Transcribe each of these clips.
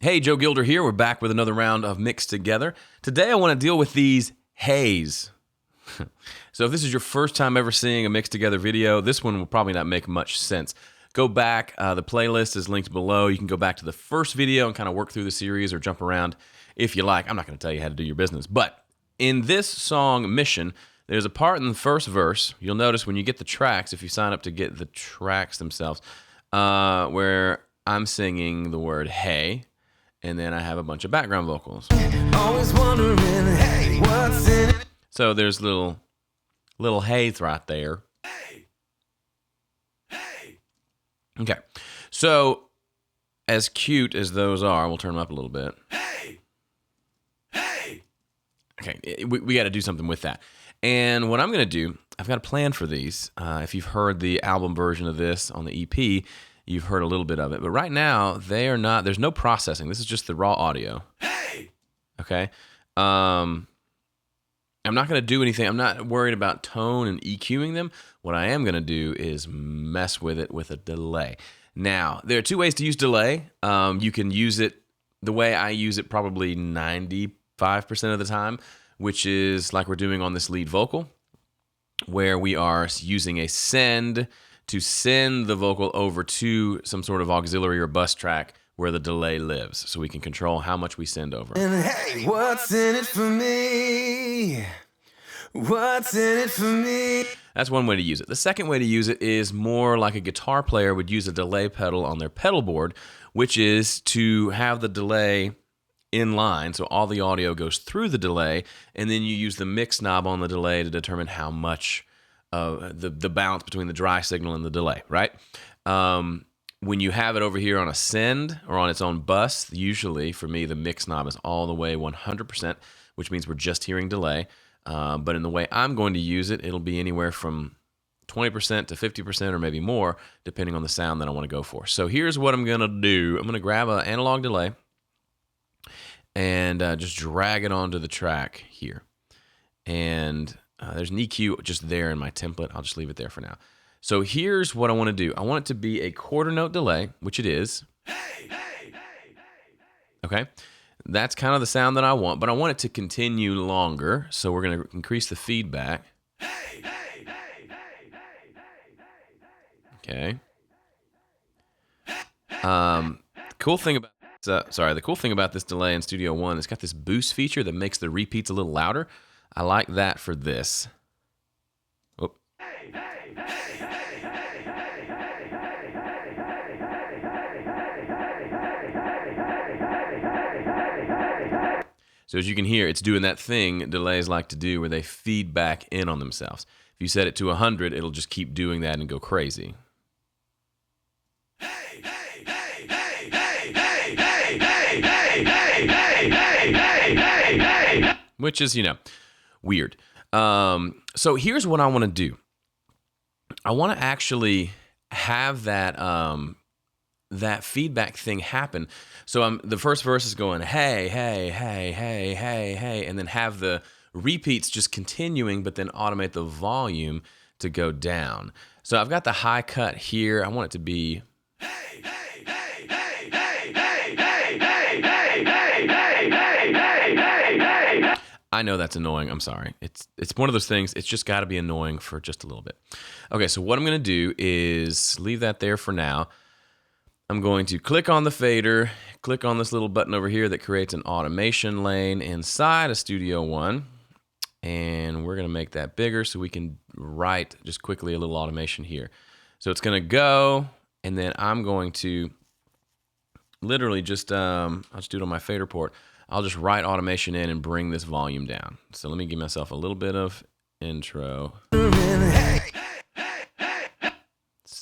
Hey, Joe Gilder here. We're back with another round of Mixed Together. Today I want to deal with these hays. So if this is your first time ever seeing a Mixed Together video, this one will probably not make much sense. Go back. The playlist is linked below. You can go back to the first video and kind of work through the series or jump around if you like. I'm not going to tell you how to do your business. But in this song, Mission, there's a part in the first verse. You'll notice when you get the tracks, if you sign up to get the tracks themselves, where I'm singing the word hey. And then I have a bunch of background vocals. Always wondering, hey, what's in it? So there's little hays right there. Hey. Hey. Okay. So as cute as those are, we'll turn them up a little bit. Hey. Hey. Okay, we got to do something with that. And what I'm going to do, I've got a plan for these. If you've heard the album version of this on the EP, you've heard a little bit of it, but right now they are not. There's no processing. This is just the raw audio. Hey. Okay. I'm not going to do anything. I'm not worried about tone and EQing them. What I am going to do is mess with it with a delay. Now, there are two ways to use delay. You can use it the way I use it probably 95% of the time, which is like we're doing on this lead vocal, where we are using a send to send the vocal over to some sort of auxiliary or bus track where the delay lives, so we can control how much we send over. And hey, what's in it for me? What's in it for me? That's one way to use it. The second way to use it is more like a guitar player would use a delay pedal on their pedal board, which is to have the delay in line, so all the audio goes through the delay, and then you use the mix knob on the delay to determine how much the balance between the dry signal and the delay, right? When you have it over here on a send or on its own bus, usually for me the mix knob is all the way 100%, which means we're just hearing delay. But in the way I'm going to use it, it'll be anywhere from 20% to 50% or maybe more, depending on the sound that I want to go for. So here's what I'm going to do. I'm going to grab an analog delay and just drag it onto the track here. And there's an EQ just there in my template. I'll just leave it there for now. So here's what I want to do. I want it to be a quarter note delay, which it is. Okay, that's kind of the sound that I want, but I want it to continue longer. So we're going to increase the feedback. Okay. The cool thing about this delay in Studio One, it's got this boost feature that makes the repeats a little louder. I like that for this. Oh. So as you can hear, it's doing that thing delays like to do where they feed back in on themselves. If you set it to 100, it'll just keep doing that and go crazy. Which is, weird. So here's what I want to do. I want to actually have that that feedback thing happen. So the first verse is going hey, hey, hey, hey, hey, hey, and then have the repeats just continuing, but then automate the volume to go down. So I've got the high cut here. I want it to be hey, hey, hey, hey, hey, hey, hey, hey, hey, hey, hey, hey, hey, hey. I know that's annoying. I'm sorry. It's one of those things. It's just got to be annoying for just a little bit. Okay, so what I'm going to do is leave that there for now. I'm going to click on the fader, click on this little button over here that creates an automation lane inside of Studio One, and we're going to make that bigger so we can write just quickly a little automation here. So it's going to go, and then I'm going to literally just, I'll just do it on my fader port. I'll just write automation in and bring this volume down. So let me give myself a little bit of intro. Let's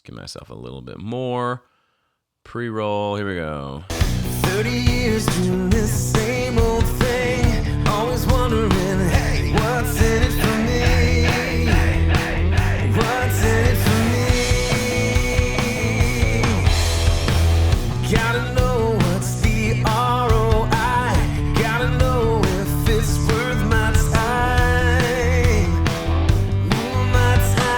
give myself a little bit more. Pre-roll, here we go. 30 years doing this same old thing. Always wondering, hey, what's in it for me? What's in it for me? Gotta know what's the ROI. Gotta know if it's worth my time. My time.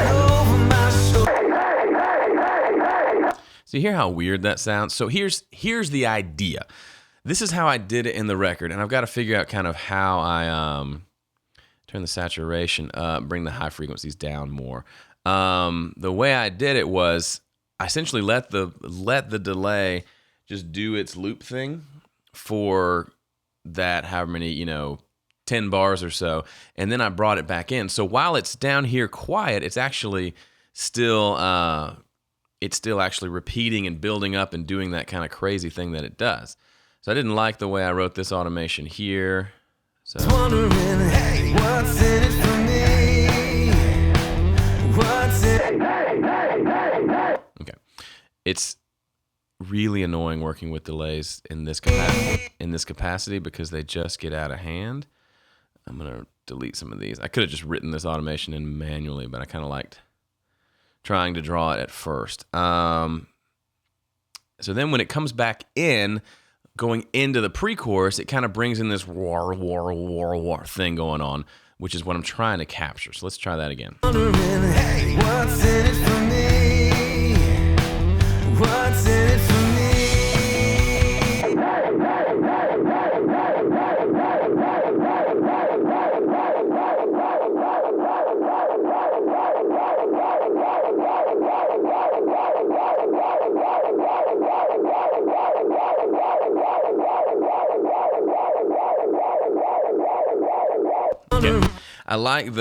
Over my shoulder. So you hear how weird that sounds? So here's the idea. This is how I did it in the record, and I've got to figure out kind of how I turn the saturation up, bring the high frequencies down more. The way I did it was I essentially let the delay just do its loop thing for that however many, 10 bars or so, and then I brought it back in. So while it's down here quiet, it's actually still actually repeating and building up and doing that kind of crazy thing that it does. So I didn't like the way I wrote this automation here. So Wondering, hey, what's in it for me? What's in it? okay, it's really annoying working with delays in this capacity because they just get out of hand. I'm gonna delete some of these. I could have just written this automation in manually, but I kind of liked trying to draw it at first. So then when it comes back in, going into the pre-chorus, it kind of brings in this war thing going on, which is what I'm trying to capture. So let's try that again. Wondering, hey, what's in it for me? What's in it for me? Yeah. I like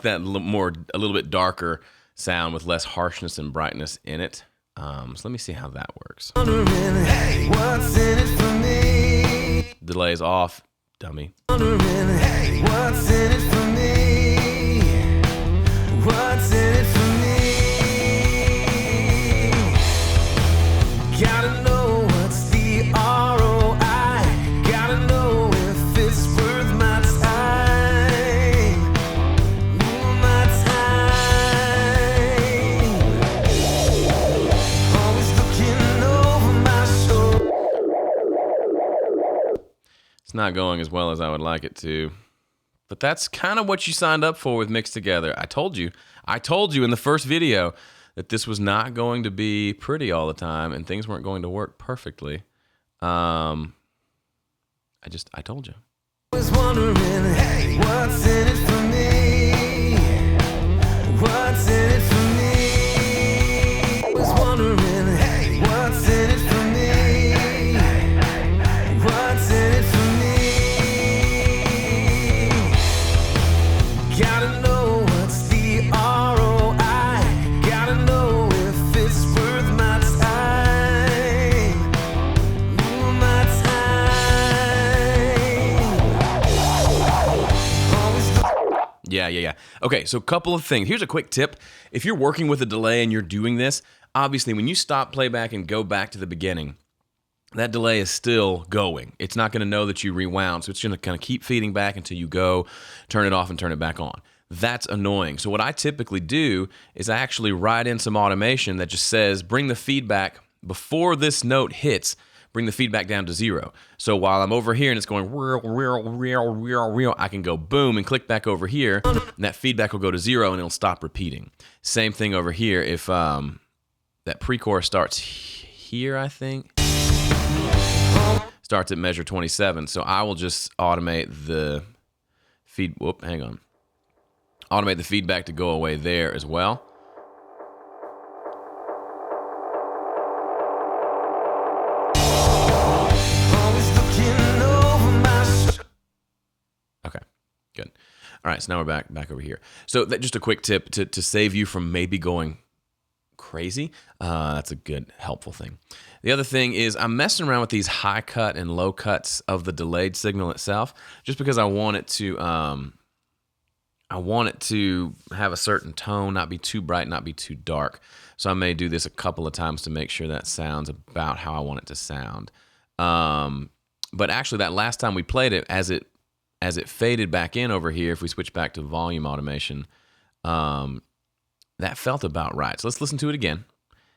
that a little bit darker sound with less harshness and brightness in it. So let me see how that works. Wondering, hey, what's in it for me? Delay's off, dummy. Wondering, hey, what's in it for me? What's in it for me? Gotta know what's the ROI. Gotta know if it's worth my time. My time. Always looking over my shoulder. It's not going as well as I would like it to. But that's kind of what you signed up for with Mixed Together. I told you in the first video that this was not going to be pretty all the time and things weren't going to work perfectly. I told you. Was wondering, hey, what's in it for me? What's in it for me? Was wondering, hey, what's in it for me? What's in it for me? Gotta know what's the ROI. Gotta know if it's worth my time. My time. Yeah. Okay, so a couple of things. Here's a quick tip. If you're working with a delay and you're doing this, obviously when you stop playback and go back to the beginning, that delay is still going. It's not going to know that you rewound, so it's going to kind of keep feeding back until you go, turn it off, and turn it back on. That's annoying. So what I typically do is I actually write in some automation that just says, bring the feedback before this note hits, bring the feedback down to 0. So while I'm over here and it's going, I can go boom and click back over here, and that feedback will go to 0 and it'll stop repeating. Same thing over here. If that pre-chorus starts here, I think, starts at measure 27. So I will just automate the automate the feedback to go away there as well. Always looking over my Okay, good. All right, so now we're back over here. So that just a quick tip to save you from maybe going crazy. That's a good, helpful thing. The other thing is I'm messing around with these high cut and low cuts of the delayed signal itself, just because I want it to have a certain tone, not be too bright, not be too dark. So I may do this a couple of times to make sure that sounds about how I want it to sound. But actually, that last time we played it, as it faded back in over here, if we switch back to volume automation, that felt about right. So let's listen to it again,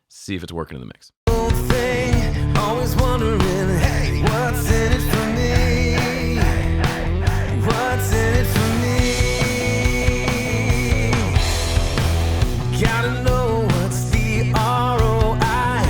see if it's working in the mix. old thing. Always wondering, hey, what's in it for me? What's in it for me? Gotta know what's the ROI.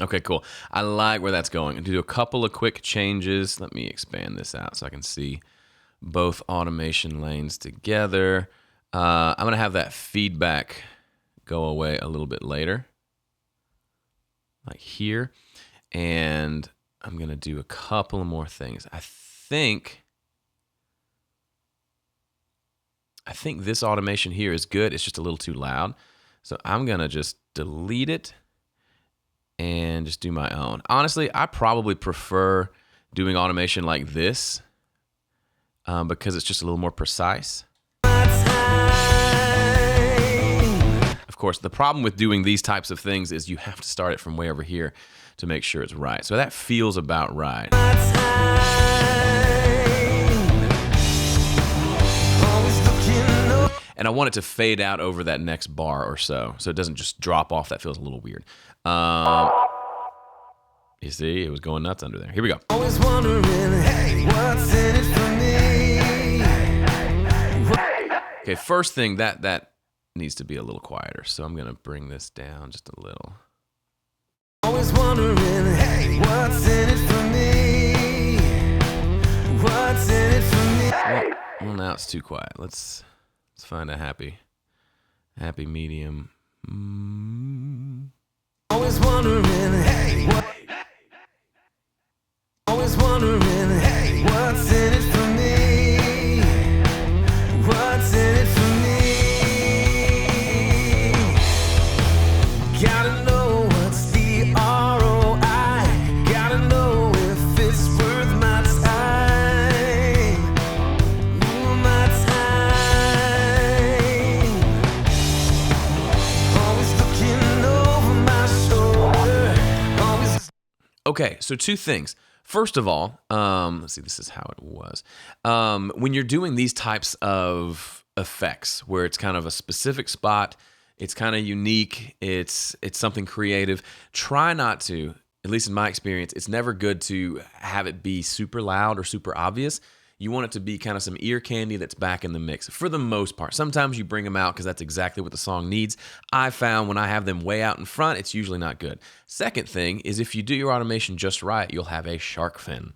Okay, cool. I like where that's going. And do a couple of quick changes. Let me expand this out so I can see both automation lanes together. I'm going to have that feedback go away a little bit later, like here. And I'm going to do a couple of more things. I think this automation here is good. It's just a little too loud. So I'm going to just delete it and just do my own. Honestly, I probably prefer doing automation like this because it's just a little more precise. Of course, the problem with doing these types of things is you have to start it from way over here to make sure it's right. So that feels about right. And I want it to fade out over that next bar or so it doesn't just drop off. That feels a little weird. You see, it was going nuts under there. Here we go. Always wondering, hey, what's in it for me? Okay, first thing, that needs to be a little quieter. So I'm going to bring this down just a little. Always wondering, hey, what's in it for me? What's in it for me? Well, now it's too quiet. Let's find a happy medium. Always wondering, hey, always wondering, hey, what's in it for me? What's in it for me? Gotta know what's the ROI. Gotta know if it's worth my time. Ooh, my time. Always looking over my shoulder. Always. Okay, so two things. First of all, let's see, this is how it was. When you're doing these types of effects where it's kind of a specific spot, it's kind of unique, it's something creative, try not to, at least in my experience, it's never good to have it be super loud or super obvious. You want it to be kind of some ear candy that's back in the mix for the most part. Sometimes you bring them out because that's exactly what the song needs. I found when I have them way out in front, it's usually not good. Second thing is if you do your automation just right, you'll have a shark fin.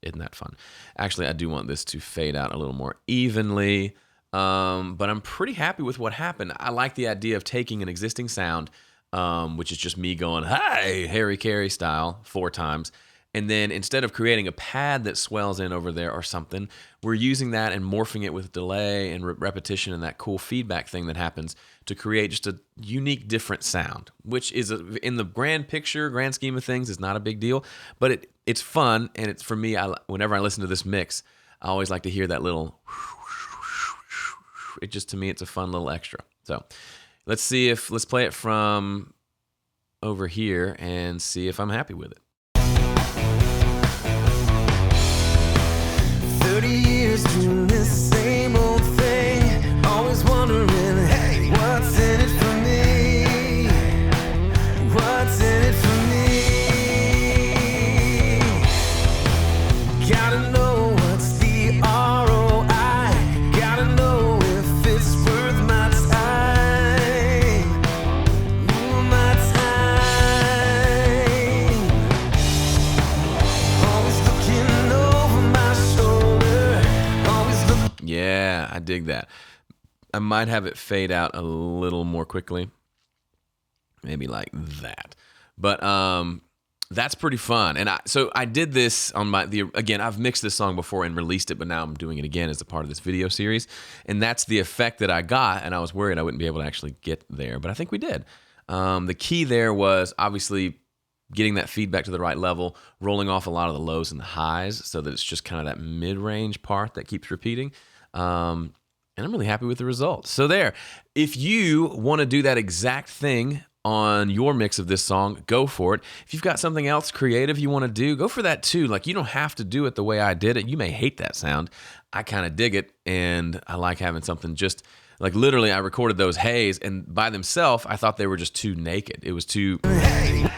Isn't that fun? Actually, I do want this to fade out a little more evenly, but I'm pretty happy with what happened. I like the idea of taking an existing sound, which is just me going, "Hi, Harry Carey" style 4 times, and then instead of creating a pad that swells in over there or something, we're using that and morphing it with delay and repetition and that cool feedback thing that happens to create just a unique, different sound, which is, in the grand picture, grand scheme of things, is not a big deal. But it's fun, and it's for me, whenever I listen to this mix, I always like to hear that little, it just, to me, it's a fun little extra. So let's play it from over here and see if I'm happy with it. 30 years doing this same old thing. Always wondering, hey, what's in it for me? What's in it for me? Gotta know what's the ROI. Gotta know if it's worth my time. Ooh, my time. Always looking over my shoulder. Yeah, I dig that. I might have it fade out a little more quickly. Maybe like that. But that's pretty fun. And so I did this on again, I've mixed this song before and released it, but now I'm doing it again as a part of this video series. And that's the effect that I got, and I was worried I wouldn't be able to actually get there, but I think we did. The key there was obviously getting that feedback to the right level, rolling off a lot of the lows and the highs so that it's just kind of that mid-range part that keeps repeating. And I'm really happy with the results. So there, if you want to do that exact thing on your mix of this song, go for it. If you've got something else creative you want to do, go for that too. Like, you don't have to do it the way I did it. You may hate that sound. I kind of dig it, and I like having something just like, literally, I recorded those hays, and by themselves, I thought they were just too naked. It was too, well,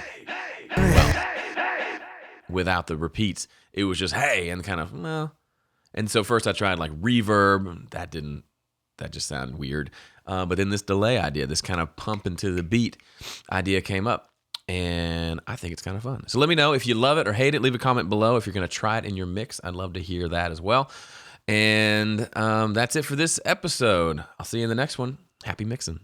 without the repeats, it was just hey, and kind of, well. And so first I tried like reverb. That just sounded weird. But then this delay idea, this kind of pump into the beat idea came up. And I think it's kind of fun. So let me know if you love it or hate it. Leave a comment below if you're going to try it in your mix. I'd love to hear that as well. And that's it for this episode. I'll see you in the next one. Happy mixing.